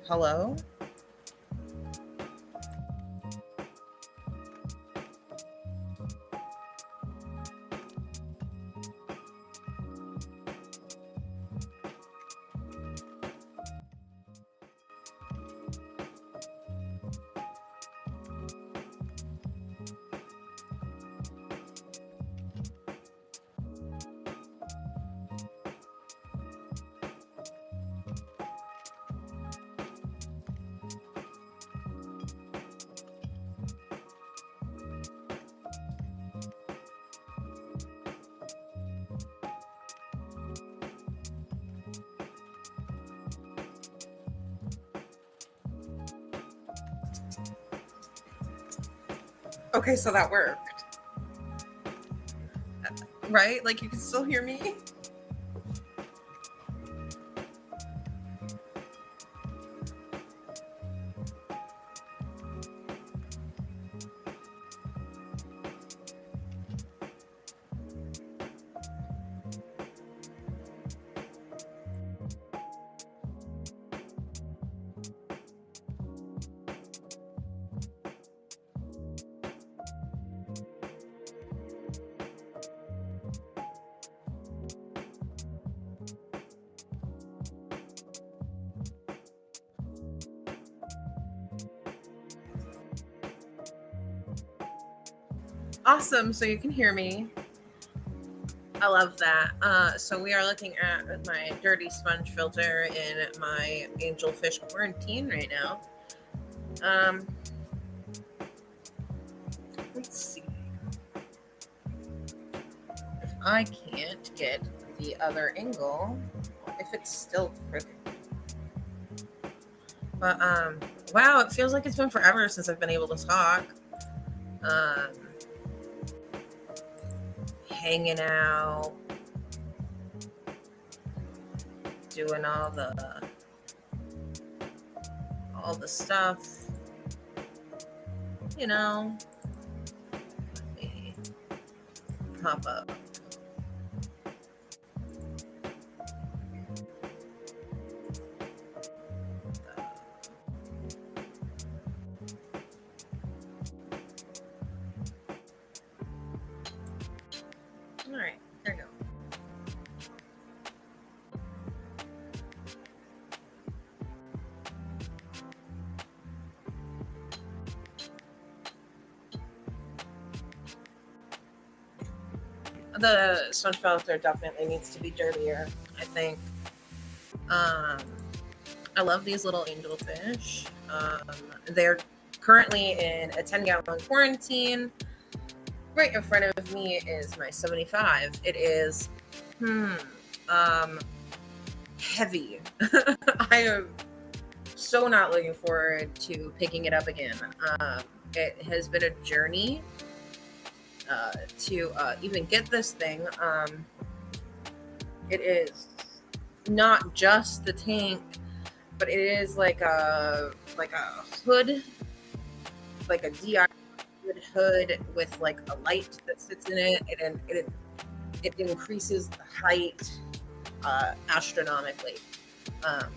Hello? Okay, so that worked, right? Like you can still hear me? Awesome, so you can hear me. I love that. So we are looking at my dirty sponge filter in my angelfish quarantine right now. Um, let's see. If I can't get the other angle, if it's still crooked. But wow, it feels like it's been forever since I've been able to talk. Um, hanging out, doing all the stuff, you know. Let me pop up. All right, there we go. The sponge filter definitely needs to be dirtier, I think. Um, I love these little angelfish. They're currently in a 10-gallon quarantine. Right in front of me is my 75. It is, um, heavy. I am so not looking forward to picking it up again. It has been a journey to even get this thing. It is not just the tank, but it is like a hood, like a DI hood with like a light that sits in it, and it increases the height astronomically. Um,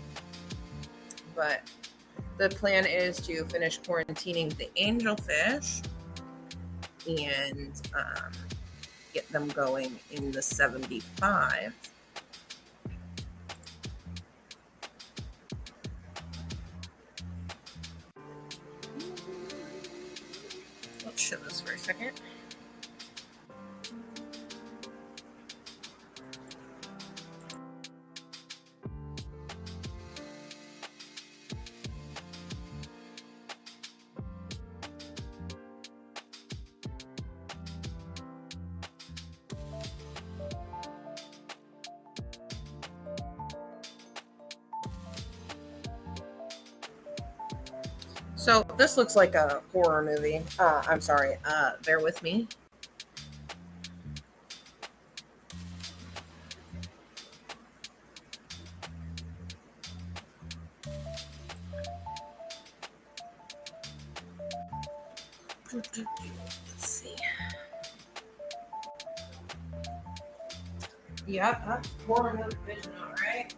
but the plan is to finish quarantining the angelfish and get them going in the 75. Let's show this for a second. So this looks like a horror movie. I'm sorry. Bear with me. Let's see. Yep, horror movie vision. All right.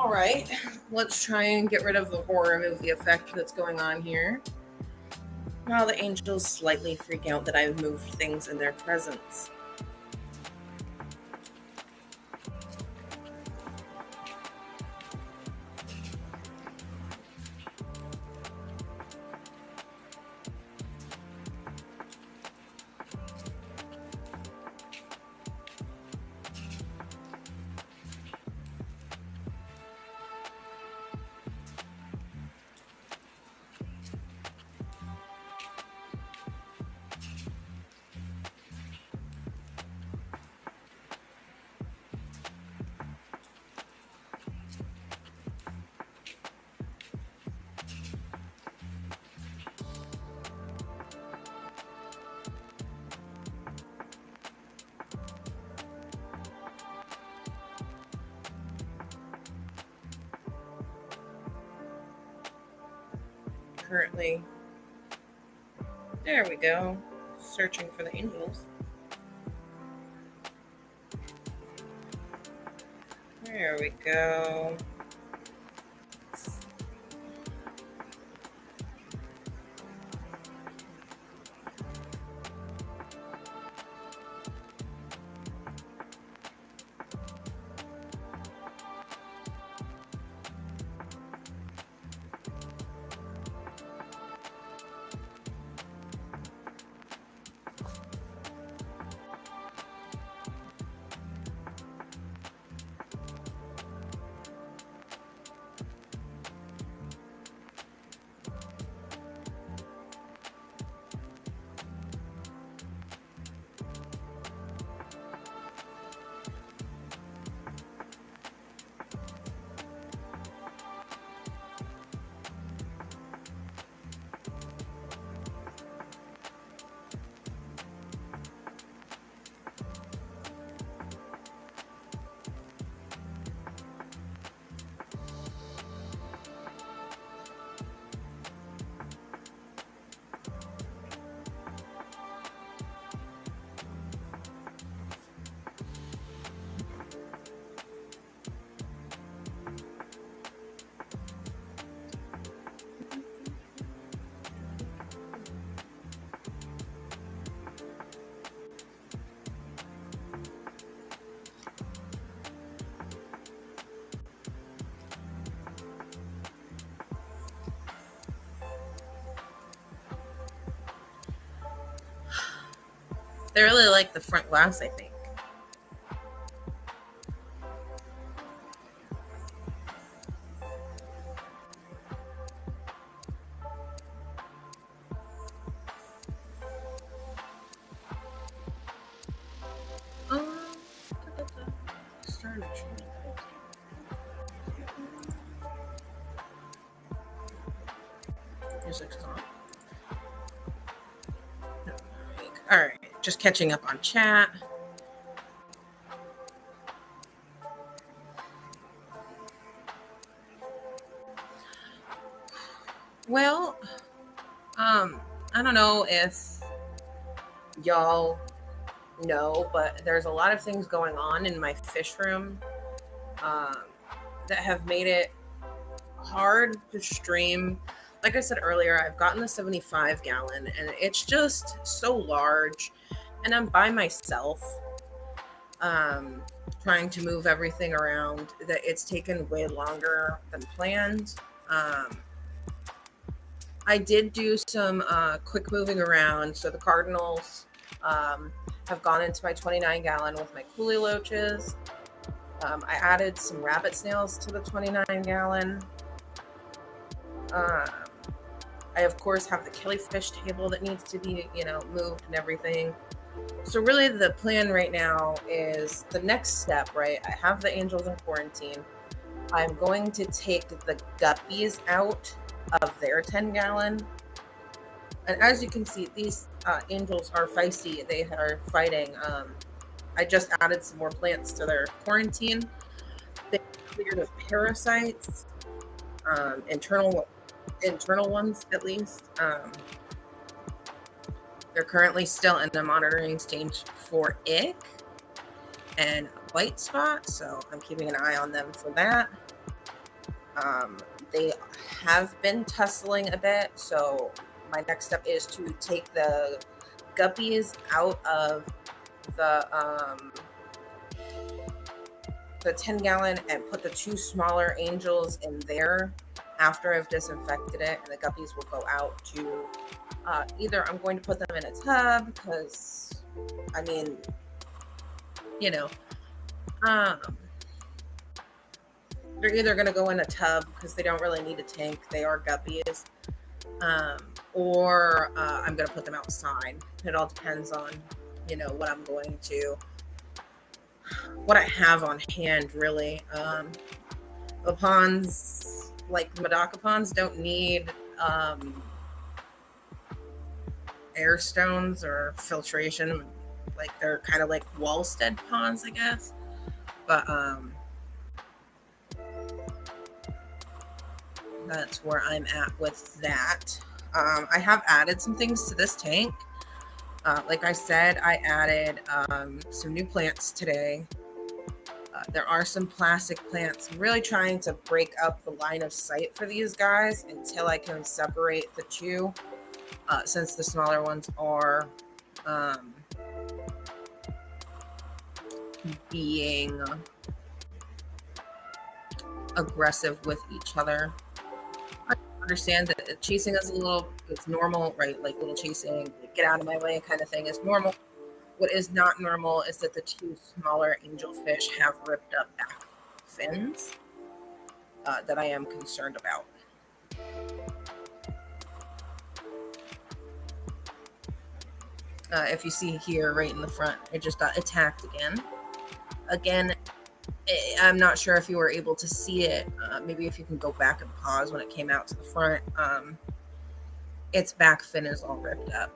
All right, let's try and get rid of the horror movie effect that's going on here. Now the angels slightly freak out that I've moved things in their presence. Currently, there we go, searching for the angels. There we go. They really like the front glass, I think. Starting to music's on. All right, just catching up on chat. Well, I don't know if y'all know, but there's a lot of things going on in my fish room um, that have made it hard to stream. Like I said earlier, I've gotten the 75 gallon and it's just so large, and I'm by myself um, trying to move everything around that it's taken way longer than planned. Um, I did do some quick moving around. So the Cardinals have gone into my 29 gallon with my Coolie Loaches. I added some rabbit snails to the 29 gallon. I, of course, have the killifish table that needs to be, moved and everything. So really the plan right now is the next step, right? I have the angels in quarantine. I'm going to take the guppies out of their 10 gallon. And as you can see, these angels are feisty. They are fighting. I just added some more plants to their quarantine. They cleared of parasites, internal ones at least. They're currently still in the monitoring stage for ick and white spot, so I'm keeping an eye on them for that. Um, they have been tussling a bit, so my next step is to take the guppies out of the 10-gallon and put the two smaller angels in there after I've disinfected it, and the guppies will go out to either I'm going to put them in a tub because, I mean, you know, um, they're either going to go in a tub because they don't really need a tank. They are guppies. Um, or I'm going to put them outside. It all depends on, what I'm going to, what I have on hand, really. The ponds, like the Medaka ponds, don't need air stones or filtration. Like they're kind of like Wallstead ponds, I guess. But that's where I'm at with that. I have added some things to this tank. Like I said, I added some new plants today. There are some plastic plants. I'm really trying to break up the line of sight for these guys until I can separate the two, since the smaller ones are being aggressive with each other. I understand that chasing is it's normal, right? Like little chasing, get out of my way kind of thing is normal. What is not normal is that the two smaller angelfish have ripped up back fins that I am concerned about. If you see here right in the front, it just got attacked again. Again, I'm not sure if you were able to see it. Maybe if you can go back and pause when it came out to the front. Its back fin is all ripped up.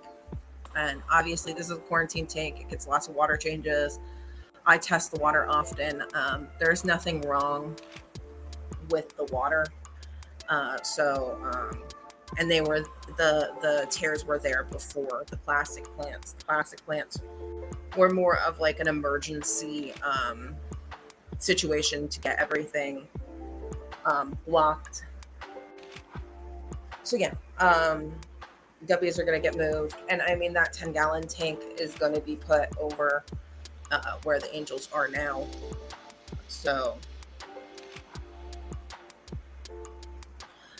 And obviously, this is a quarantine tank. It gets lots of water changes. I test the water often. There's nothing wrong with the water. And they were the tears were there before the plastic plants. The plastic plants were more of like an emergency situation to get everything blocked. So yeah, guppies are going to get moved, and I mean that 10-gallon tank is going to be put over where the angels are now. So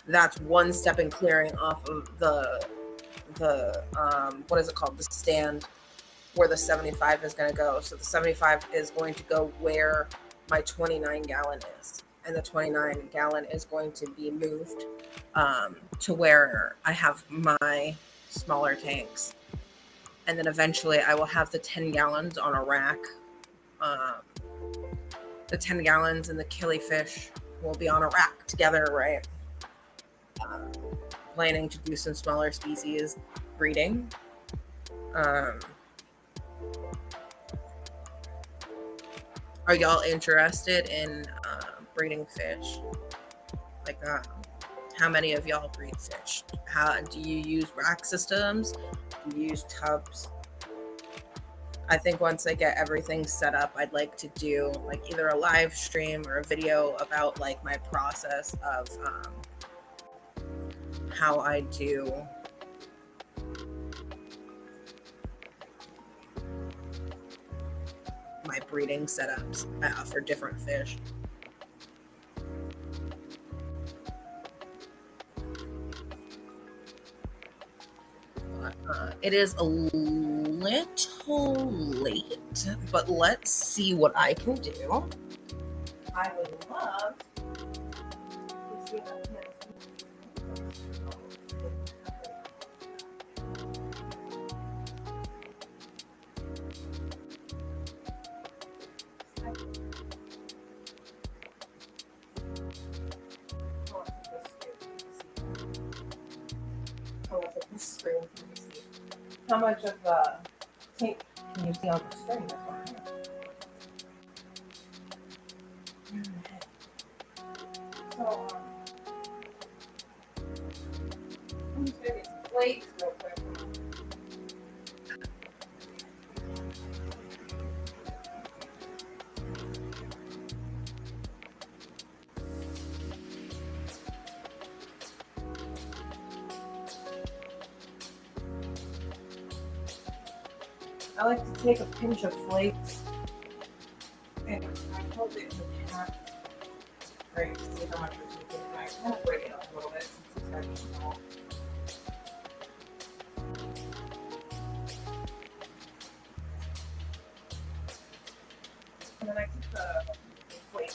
that's one step in clearing off of the what is it called, the stand where the 75 is going to go. So the 75 is going to go where my 29-gallon is, and the 29-gallon is going to be moved to where I have my smaller tanks, and then eventually I will have the 10 gallons on a rack. The 10 gallons and the killifish will be on a rack together, right? Planning to do some smaller species breeding. Are y'all interested in breeding fish? Like, how many of y'all breed fish? How do you use rack systems? Do you use tubs? I think once I get everything set up, I'd like to do like either a live stream or a video about like my process of how I do my breeding setups for different fish. It is a little late, but let's see what I can do. I would love to see if I can. Screen. How much of the tape can you see on the screen? So, let me take some flakes real quick. I like to take a pinch of flakes and I hold it in half, right, to see how much it's taking. I kind of break it up a little bit since it's kind of small. And then I keep the flake.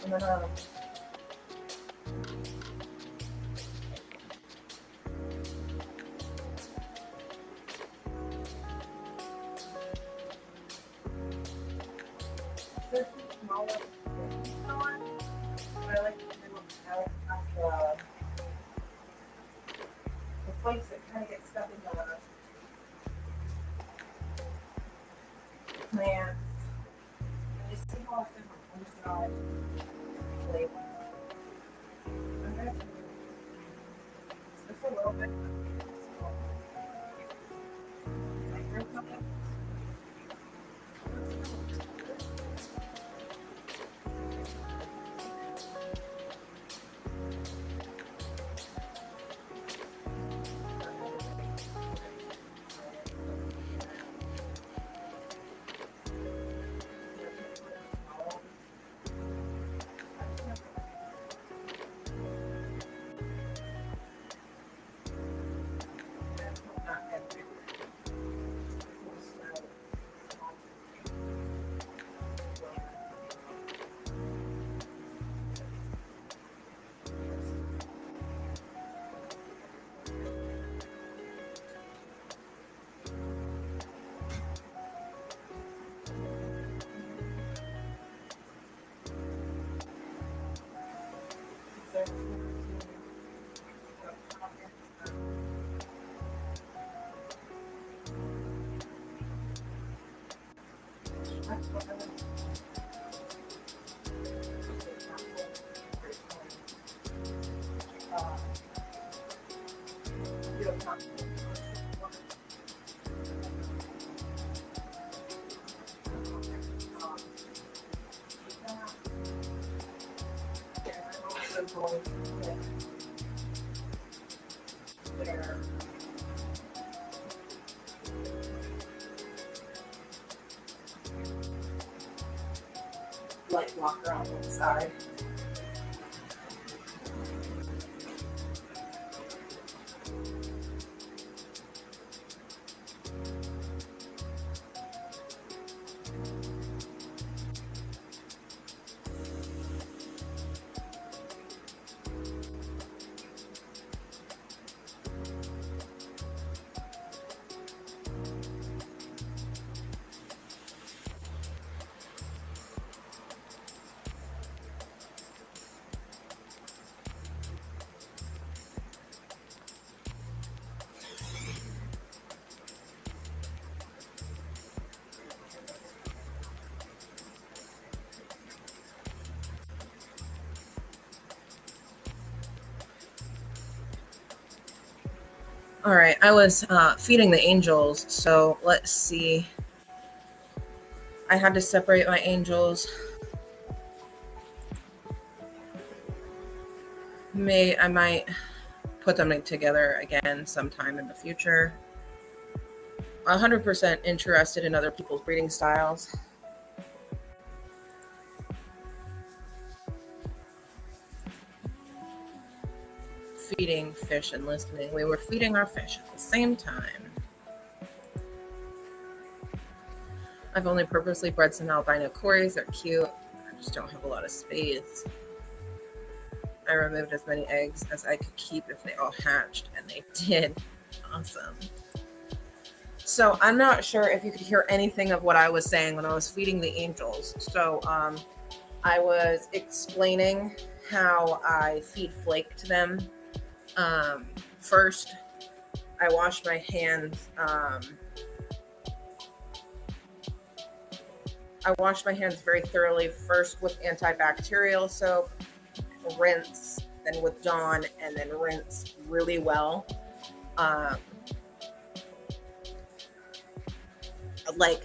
And then there's some smaller on, but I like to have the flakes that kind of get stuck in the plant. And you see how often I'm flake. Just a little bit. Light blocker on one side. All right, I was feeding the angels, so let's see. I had to separate my angels. I might put them together again sometime in the future. 100% interested in other people's breeding styles. Feeding fish and listening. We were feeding our fish at the same time. I've only purposely bred some albino cories. They're cute. I just don't have a lot of space. I removed as many eggs as I could keep if they all hatched, and they did. Awesome. So I'm not sure if you could hear anything of what I was saying when I was feeding the angels. So I was explaining how I feed flake to them. First, I wash my hands. I wash my hands very thoroughly, first with antibacterial soap, rinse, then with Dawn, and then rinse really well. Like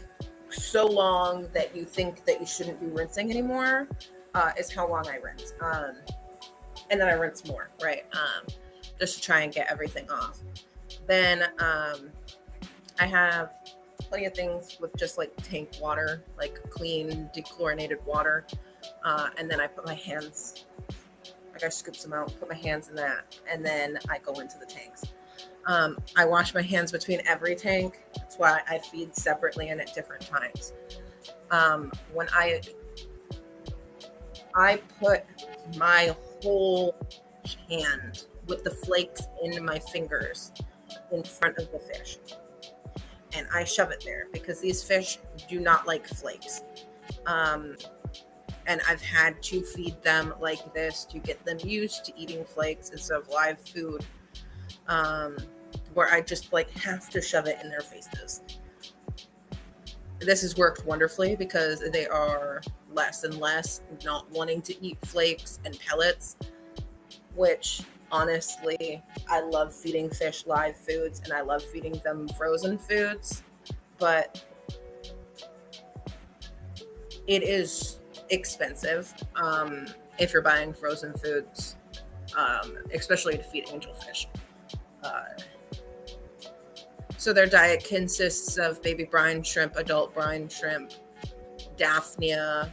so long that you think that you shouldn't be rinsing anymore is how long I rinse. And then I rinse more, right? Just to try and get everything off. Then I have plenty of things with just like tank water, like clean dechlorinated water. And then I put my hands, like I scoop some out, put my hands in that, and then I go into the tanks. I wash my hands between every tank. That's why I feed separately and at different times. When I put my whole hand with the flakes in my fingers in front of the fish, and I shove it there because these fish do not like flakes. And I've had to feed them like this to get them used to eating flakes instead of live food, where I just like have to shove it in their faces. This has worked wonderfully because they are less and less not wanting to eat flakes and pellets, which honestly, I love feeding fish live foods and I love feeding them frozen foods, but it is expensive if you're buying frozen foods, especially to feed angelfish. So their diet consists of baby brine shrimp, adult brine shrimp, Daphnia,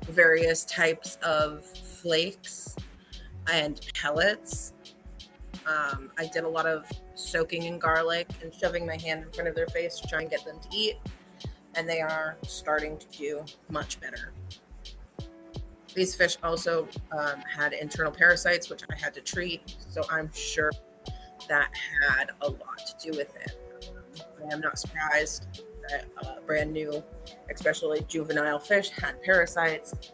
various types of flakes and pellets. I did a lot of soaking in garlic and shoving my hand in front of their face to try and get them to eat, and they are starting to do much better. These fish also had internal parasites, which I had to treat, so I'm sure that had a lot to do with it. I am not surprised that brand new, especially juvenile fish, had parasites,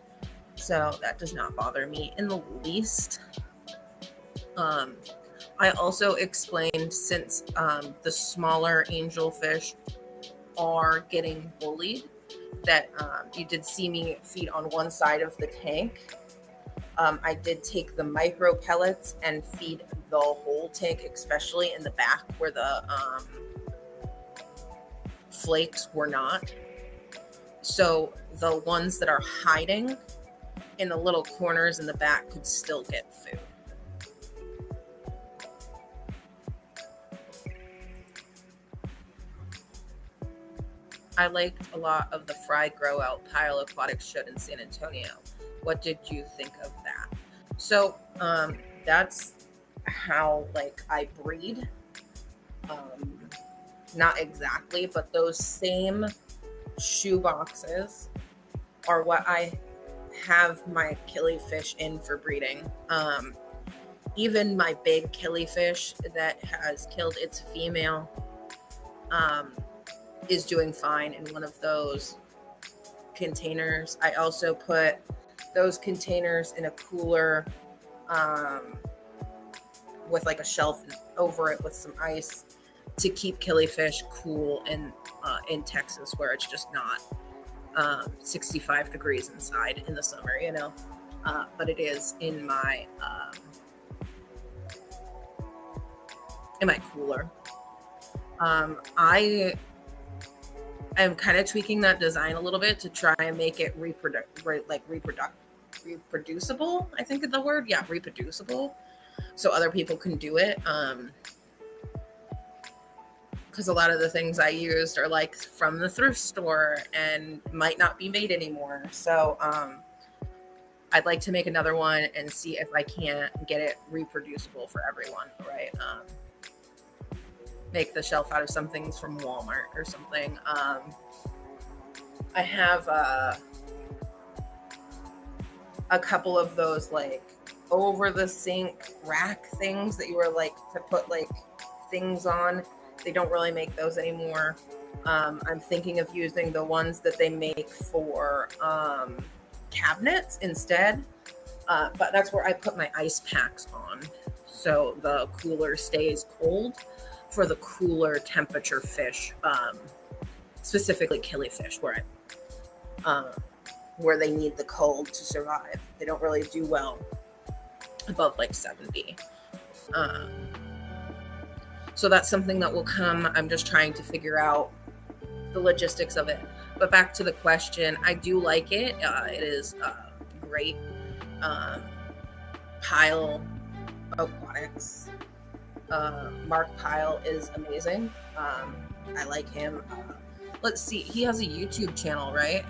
so that does not bother me in the least. I also explained, since the smaller angelfish are getting bullied, that you did see me feed on one side of the tank. I did take the micro pellets and feed the whole tank, especially in the back where the flakes were not. So the ones that are hiding in the little corners in the back could still get food. I liked a lot of the fry grow out pile aquatics showed in San Antonio. What did you think of that? So that's how like I breed. Not exactly, but those same shoe boxes are what I have my killifish in for breeding. Even my big killifish that has killed its female is doing fine in one of those containers. I also put those containers in a cooler with like a shelf over it with some ice to keep killifish cool in Texas, where it's just not 65 degrees inside in the summer, you know. But it is in my cooler. I am kind of tweaking that design a little bit to try and make it reproducible. I think is the word. Yeah, reproducible. So other people can do it. because a lot of the things I used are like from the thrift store and might not be made anymore. So I'd like to make another one and see if I can't get it reproducible for everyone, right? Make the shelf out of some things from Walmart or something. I have a couple of those like over the sink rack things that you were like to put like things on. They don't really make those anymore. I'm thinking of using the ones that they make for cabinets instead. But that's where I put my ice packs on. So the cooler stays cold for the cooler temperature fish, specifically killifish, where they need the cold to survive. They don't really do well above like 70. So that's something that will come. I'm just trying to figure out the logistics of it. But back to the question, I do like it. It is great. Pyle Aquatics. Mark Pyle is amazing. I like him. Let's see. He has a YouTube channel, right?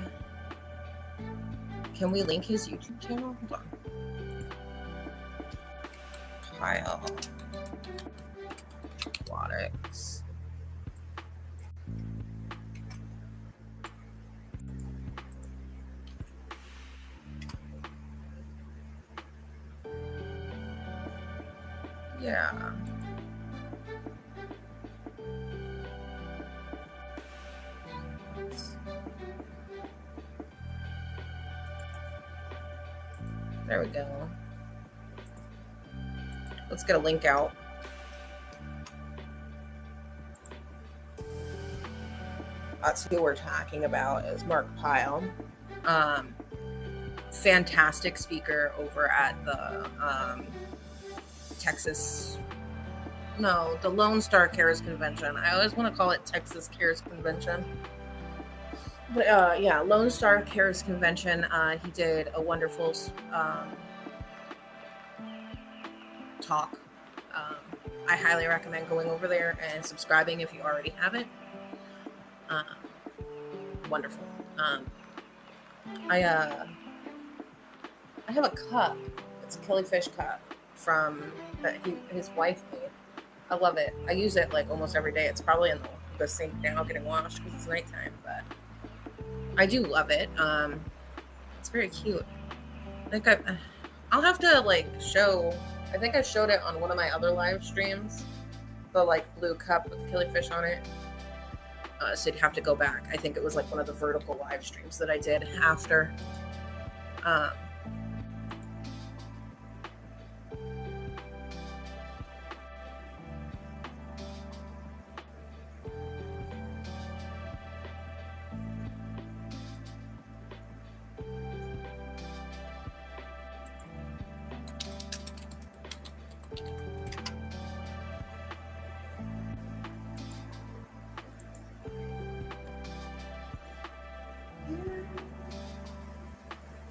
Can we link his YouTube channel? Hold on. Pyle Aquatics. Yeah. There we go. Let's get a link out. That's who we're talking about, is Mark Pyle. Fantastic speaker over at the the Lone Star Cares Convention. I always want to call it Texas Cares Convention. But yeah, Lone Star Cares Convention. He did a wonderful talk. I highly recommend going over there and subscribing if you already have it. Wonderful. I have a cup. It's a killifish cup from that his wife made. I love it. I use it like almost every day. It's probably in the sink now getting washed because it's nighttime, but I do love it. It's very cute. I think I'll have to like show. I think I showed it on one of my other live streams. The like blue cup with killifish on it. So you'd have to go back. I think it was like one of the vertical live streams that I did after.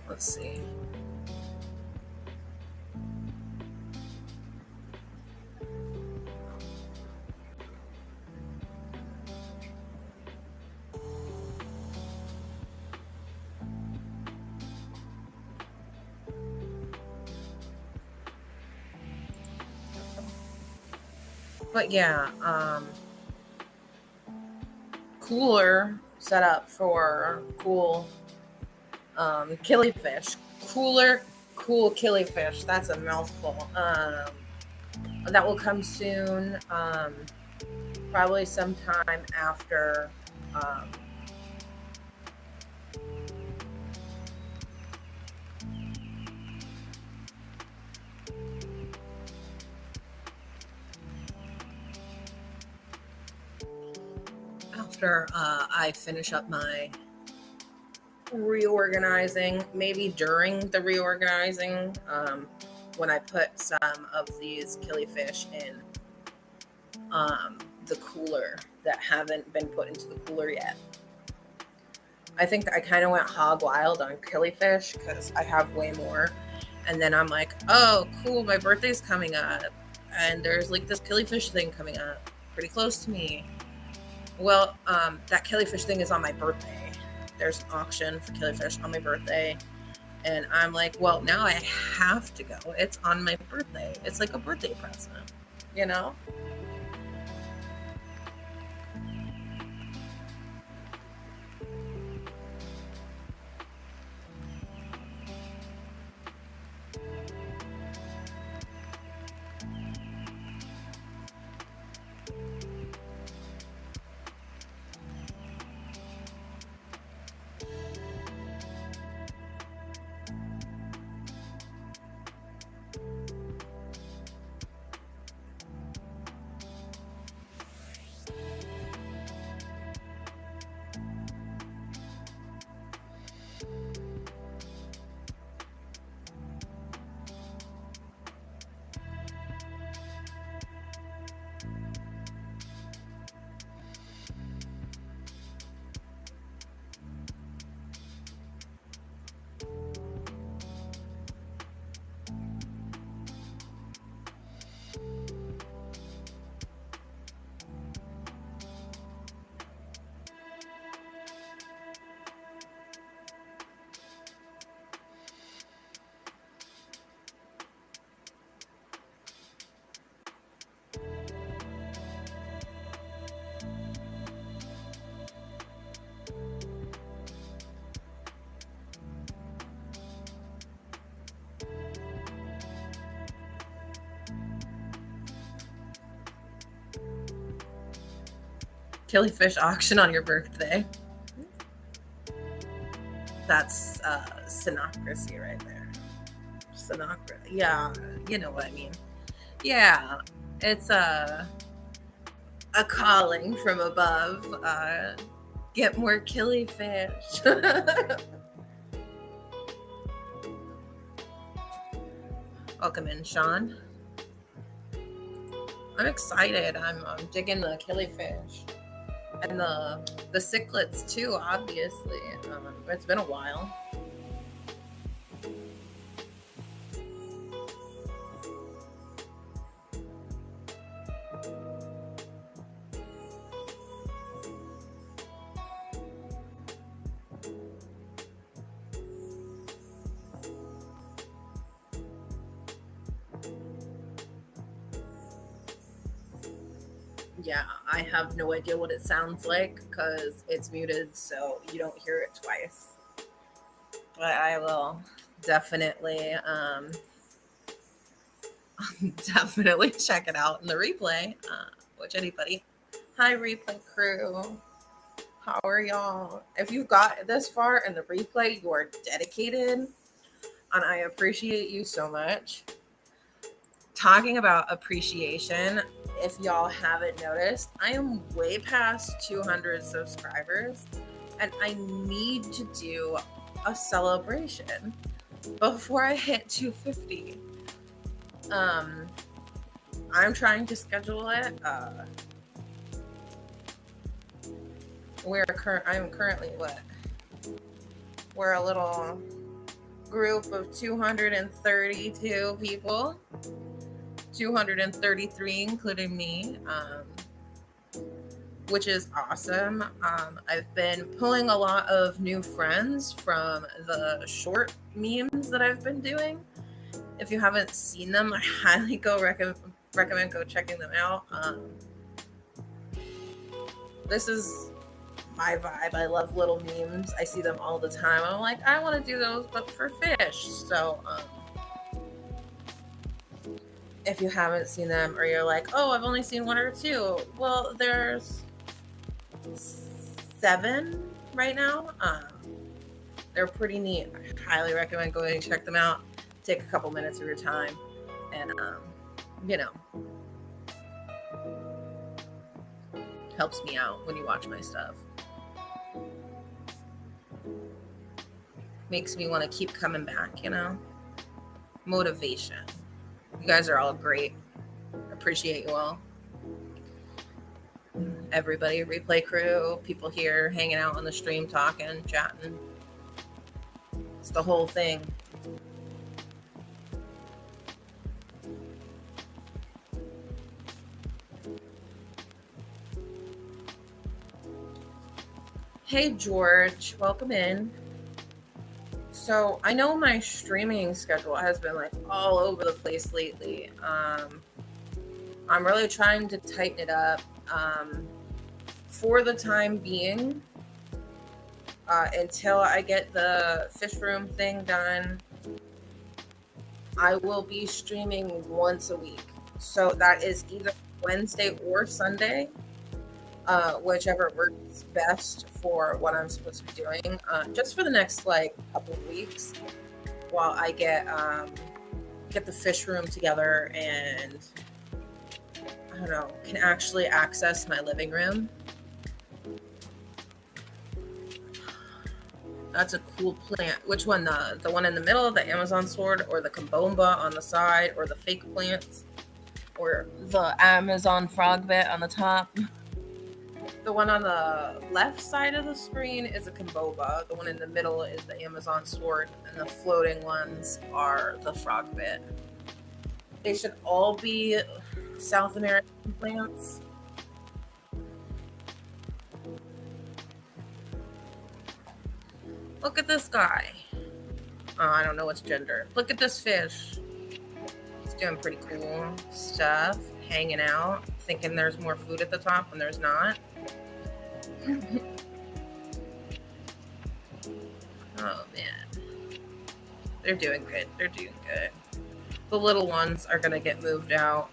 Let's see. But yeah, cooler setup for cool killifish. Cool killifish. That's a mouthful. That will come soon. Probably sometime after. After I finish up my reorganizing, maybe during the reorganizing, when I put some of these killifish in the cooler that haven't been put into the cooler yet. I think I kind of went hog wild on killifish because I have way more. And then I'm like, oh, cool, my birthday's coming up. And there's like this killifish thing coming up pretty close to me. Well, that killifish thing is on my birthday. There's an auction for killifish on my birthday. And I'm like, well, now I have to go. It's on my birthday. It's like a birthday present, you know? Killifish auction on your birthday. That's synocracy right there. Synocracy. Yeah, you know what I mean. Yeah, it's a calling from above. Get more killifish. Welcome in, Sean. I'm excited. I'm digging the killifish and the cichlids too. Obviously, it's been a while. Yeah, I have no idea what it sounds like because it's muted, so you don't hear it twice. But I will definitely, definitely check it out in the replay. Which anybody, hi replay crew, how are y'all? If you've got this far in the replay, you are dedicated, and I appreciate you so much. Talking about appreciation, if y'all haven't noticed, I am way past 200 subscribers and I need to do a celebration before I hit 250. I'm trying to schedule it. I'm currently what? We're a little group of 232 people. 233 including me, which is awesome. I've been pulling a lot of new friends from the short memes that I've been doing. If you haven't seen them, I highly recommend go checking them out. This is my vibe. I love little memes. I see them all the time. I'm like, I want to do those but for fish. So if you haven't seen them or you're like, oh, I've only seen one or two, well, there's 7 right now. They're pretty neat. I highly recommend going and check them out. Take a couple minutes of your time and helps me out when you watch my stuff. Makes me want to keep coming back, motivation. You guys are all great. Appreciate you all. Everybody, replay crew, people here hanging out on the stream, talking, chatting. It's the whole thing. Hey, George, welcome in. So I know my streaming schedule has been like all over the place lately. I'm really trying to tighten it up. For the time being, until I get the fish room thing done, I will be streaming once a week. So that is either Wednesday or Sunday, whichever works best for what I'm supposed to be doing. Just for the next like couple of weeks, while I get the fish room together and I don't know, can actually access my living room. That's a cool plant. Which one? The one in the middle, the Amazon sword, or the Kambomba on the side, or the fake plants, or the Amazon frog bit on the top? The one on the left side of the screen is a Kambomba. The one in the middle is the Amazon sword, and the floating ones are the frog bit. They should all be South American plants. Look at this guy. Oh, I don't know what's gender. Look at this fish. It's doing pretty cool stuff. Hanging out. Thinking there's more food at the top when there's not. Oh, man. They're doing good. They're doing good. The little ones are going to get moved out.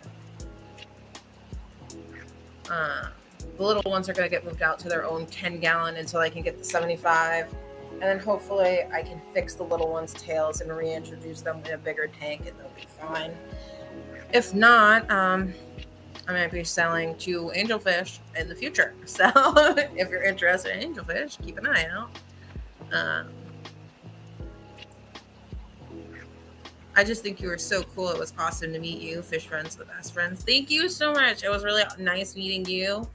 The little ones are going to get moved out to their own 10-gallon until I can get the 75. And then hopefully I can fix the little ones' tails and reintroduce them in a bigger tank and they'll be fine. If not, I might be selling to angelfish in the future. So if you're interested in angelfish, keep an eye out. I just think you were so cool. It was awesome to meet you. Fish friends, the best friends. Thank you so much. It was really nice meeting you.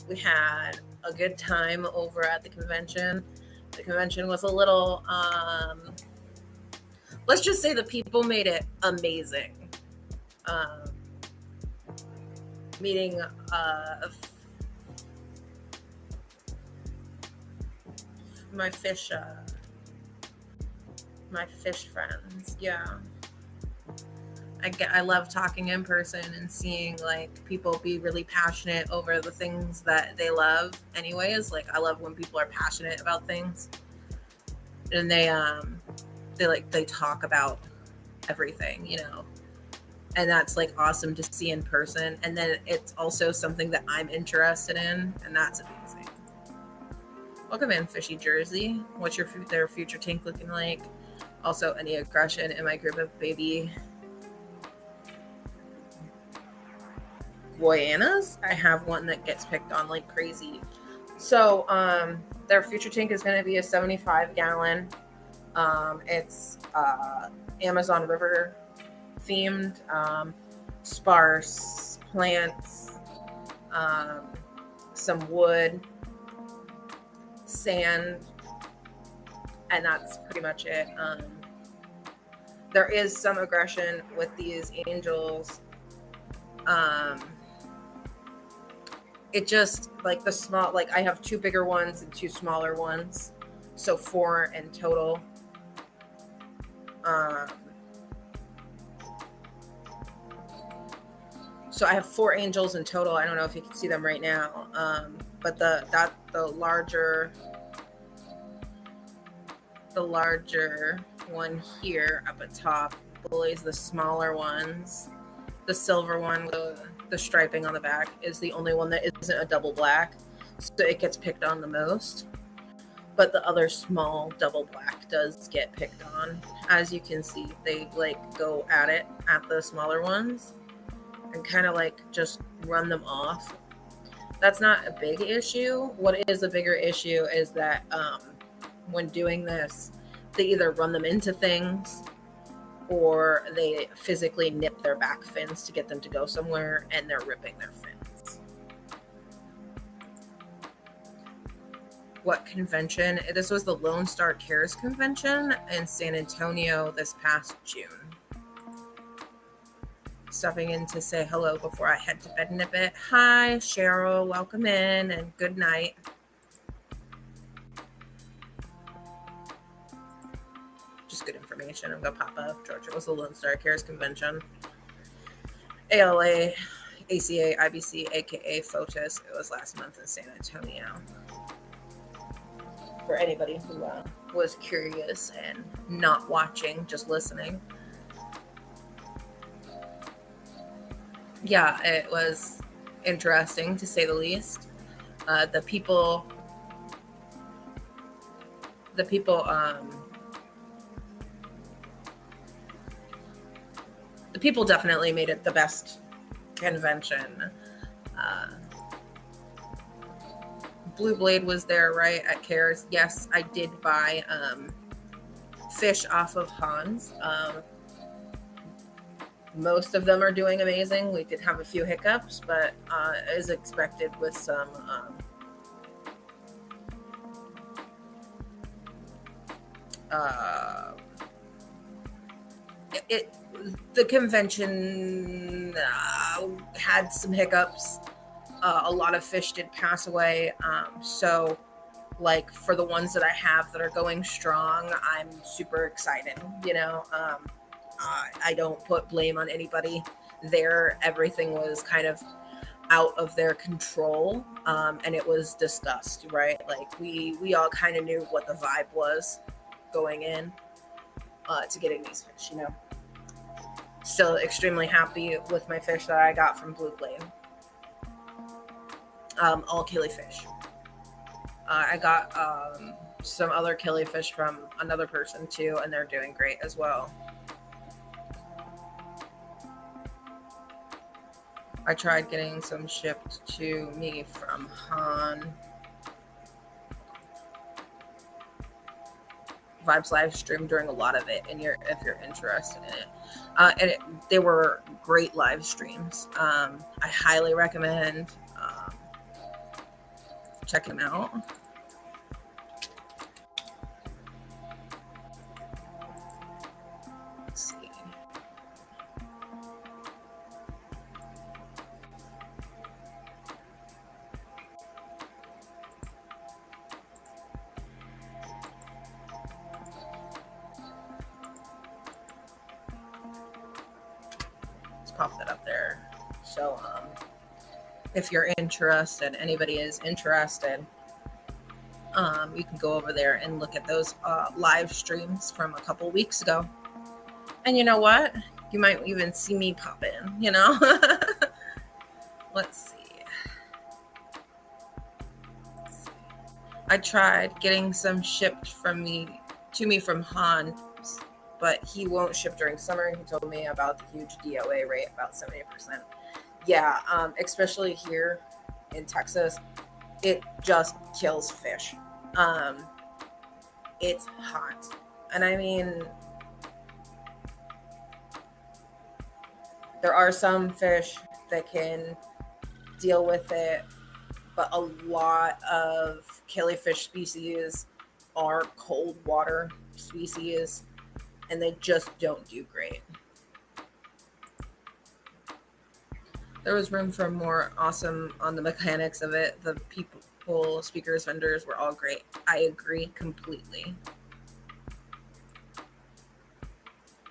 We had a good time over at the convention. The convention was a little, let's just say the people made it amazing. Meeting my fish friends. Yeah. I love talking in person and seeing like people be really passionate over the things that they love anyways. Like I love when people are passionate about things and they talk about everything, you know. And that's like awesome to see in person. And then it's also something that I'm interested in, and that's amazing. Welcome in, Fishy Jersey. What's their future tank looking like? Also, any aggression in my group of baby Guyanas? I have one that gets picked on like crazy. So their future tank is going to be a 75-gallon. It's Amazon River themed, sparse plants, some wood, sand, and that's pretty much it. There is some aggression with these angels. It just like the small, like I have 2 bigger ones and 2 smaller ones, so 4 in total. So I have 4 angels in total. I don't know if you can see them right now, but the larger one here up at top bullies the smaller ones. The silver one with the striping on the back is the only one that isn't a double black, so it gets picked on the most. But the other small double black does get picked on. As you can see, they like go at it at the smaller ones and kind of like just run them off. That's not a big issue. What is a bigger issue is that when doing this, they either run them into things or they physically nip their back fins to get them to go somewhere, and they're ripping their fins. What convention? This was the Lone Star Cares convention in San Antonio this past June. Stopping in to say hello before I head to bed in a bit. Hi, Cheryl. Welcome in and good night. just good information. I'm gonna pop up. Georgia was the Lone Star Cares Convention. ALA, ACA, IBC, aka FOTUS. It was last month in San Antonio. For anybody who was curious and not watching, just listening. Yeah, it was interesting to say the least. The people definitely made it the best convention. Blue Blade was there, right, at Cares. Yes, I did buy fish off of Hans. Most of them are doing amazing. We did have a few hiccups, but as expected with some the convention had some hiccups. A lot of fish did pass away. So like for the ones that I have that are going strong, I'm super excited, I don't put blame on anybody there. Everything was kind of out of their control, and it was discussed, right? Like we all kind of knew what the vibe was going in to getting these fish, Still extremely happy with my fish that I got from Blue Blade. All killifish. I got some other killifish from another person too, and they're doing great as well. I tried getting some shipped to me from Han. Vibes live stream during a lot of it, and if you're interested in it. They were great live streams. I highly recommend checking them out. Let's see. Pop that up there. So if you're interested, anybody is interested, you can go over there and look at those live streams from a couple weeks ago. And you know what? You might even see me pop in, Let's see. I tried getting some shipped to me from Han, but he won't ship during summer. He told me about the huge DOA rate, about 70%. Yeah, especially here in Texas, it just kills fish. It's hot. And I mean, there are some fish that can deal with it, but a lot of killifish species are cold water species, and they just don't do great. There was room for more awesome on the mechanics of it. The people, speakers, vendors were all great. I agree completely.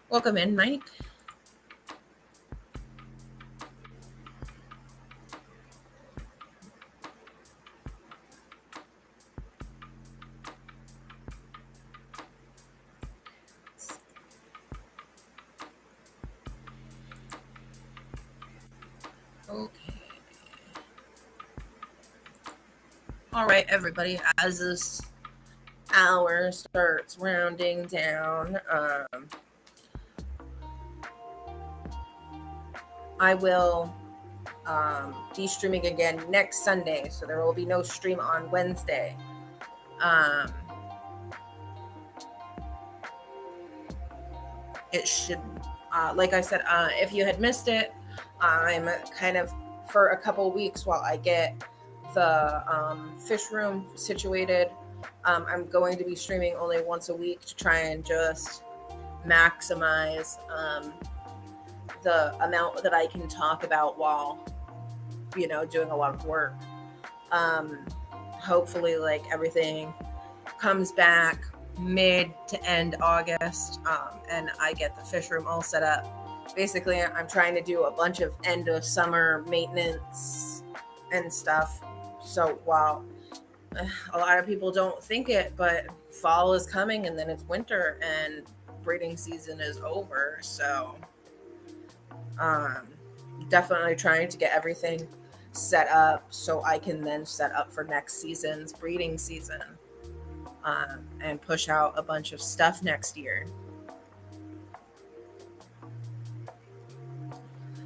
Welcome in, Mike. Okay. All right, everybody, as this hour starts rounding down, I will be streaming again next Sunday, so there will be no stream on Wednesday. It should, like I said, if you had missed it, I'm kind of for a couple weeks while I get the fish room situated. I'm going to be streaming only once a week to try and just maximize the amount that I can talk about while, doing a lot of work. Hopefully, like, everything comes back mid to end August, and I get the fish room all set up. Basically, I'm trying to do a bunch of end of summer maintenance and stuff. So while a lot of people don't think it, but fall is coming and then it's winter and breeding season is over. So um, definitely trying to get everything set up so I can then set up for next season's breeding season, and push out a bunch of stuff next year.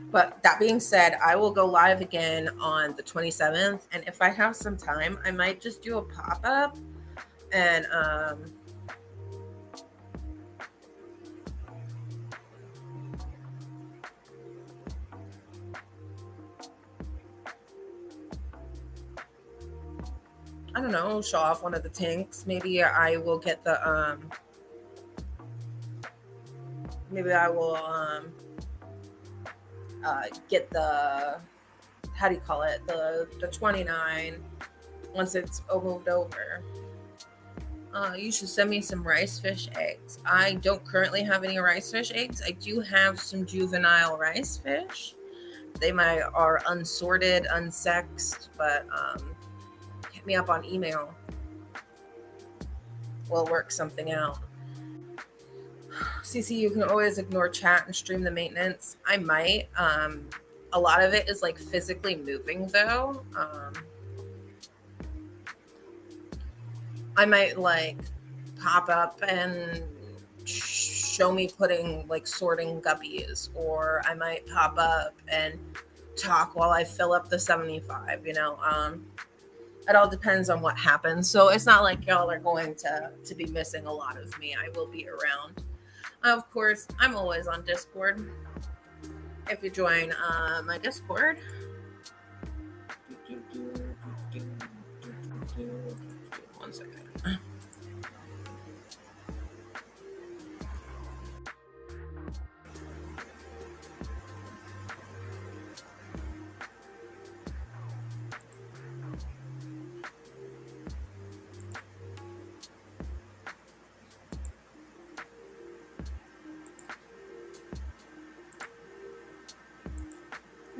But that being said, I will go live again on the 27th. And if I have some time, I might just do a pop up and I don't know, show off one of the tanks. Maybe I will get the maybe I will get the, how do you call it, the 29 once it's moved over. You should send me some rice fish eggs. I don't currently have any rice fish eggs. I do have some juvenile rice fish. They are unsorted, unsexed, but hit me up on email. We'll work something out. CC, you can always ignore chat and stream the maintenance. I might. A lot of it is like physically moving though. I might like pop up and show me putting like sorting guppies, or I might pop up and talk while I fill up the 75, it all depends on what happens. So it's not like y'all are going to be missing a lot of me. I will be around. Of course, I'm always on Discord. If you join my Discord, one second.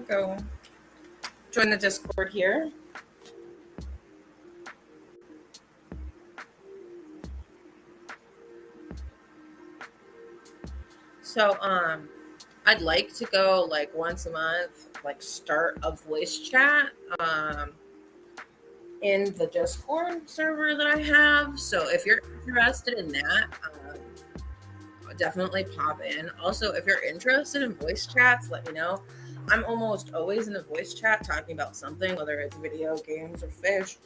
Go join the Discord here. So I'd like to go like once a month, like start a voice chat in the Discord server that I have. So if you're interested in that, definitely pop in. Also, if you're interested in voice chats, let me know. I'm almost always in a voice chat talking about something, whether it's video games or fish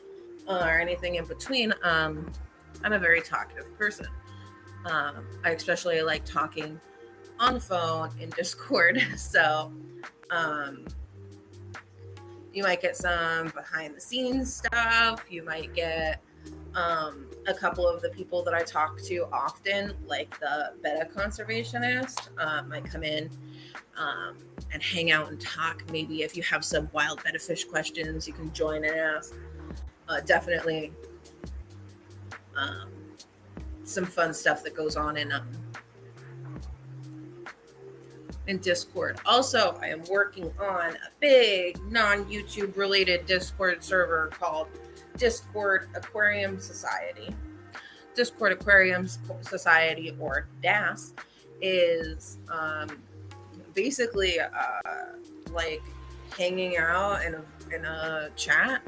or anything in between. I'm a very talkative person. I especially like talking on the phone in Discord. So you might get some behind the scenes stuff. You might get a couple of the people that I talk to often, like the betta conservationist, might come in and hang out and talk. Maybe if you have some wild betta fish questions, you can join and ask. Definitely some fun stuff that goes on in Discord. Also, I am working on a big non-YouTube related Discord server called Discord Aquarium Society. Discord Aquarium Society, or DAS, is basically like hanging out in a chat,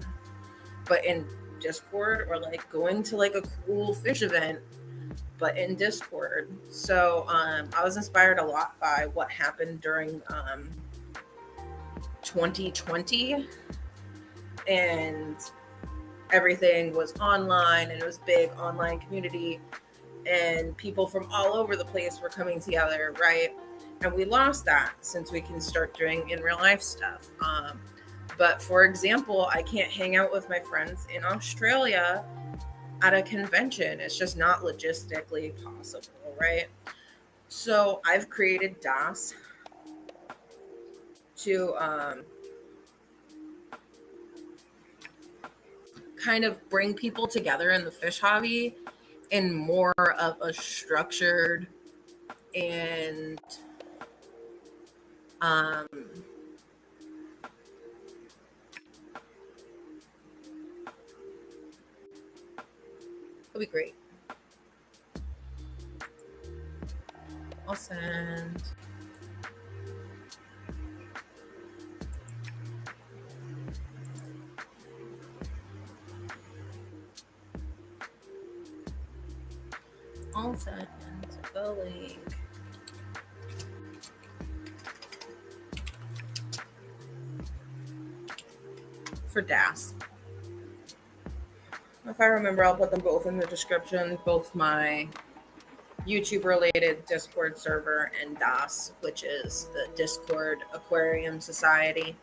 but in Discord, or like going to like a cool fish event, but in Discord. So I was inspired a lot by what happened during 2020, and everything was online, and it was big online community, and people from all over the place were coming together, right? And we lost that since we can start doing in real life stuff. But for example, I can't hang out with my friends in Australia at a convention. It's just not logistically possible, right? So I've created DAS to kind of bring people together in the fish hobby in more of a structured and it'll be great. I'll send. I'll send the link. For DAS. If I remember, I'll put them both in the description, both my YouTube related Discord server and DAS, which is the Discord Aquarium Society.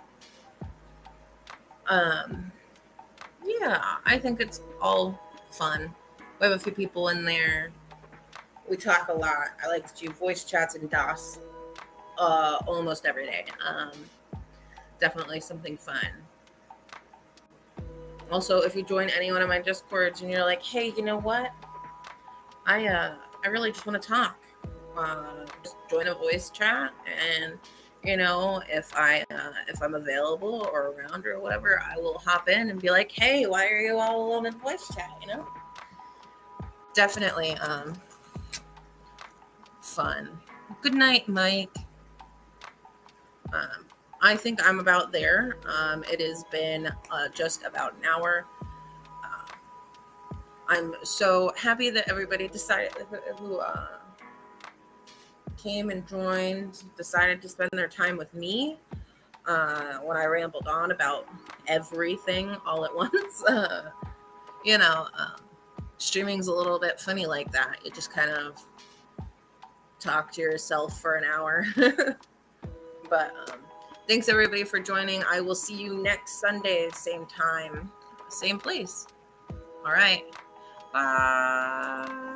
Yeah, I think it's all fun. We have a few people in there. We talk a lot. I like to do voice chats in DAS almost every day. Definitely something fun. Also, if you join any one of my Discords and you're like, hey, you know what? I really just want to talk. Just join a voice chat, and if I'm available or around or whatever, I will hop in and be like, hey, why are you all alone in voice chat? Definitely fun. Good night, Mike. I think I'm about there. It has been just about an hour. I'm so happy that everybody decided who came and joined, decided to spend their time with me when I rambled on about everything all at once. Streaming's a little bit funny like that. You just kind of talk to yourself for an hour. But thanks everybody for joining. I will see you next Sunday, same time, same place. All right. Bye.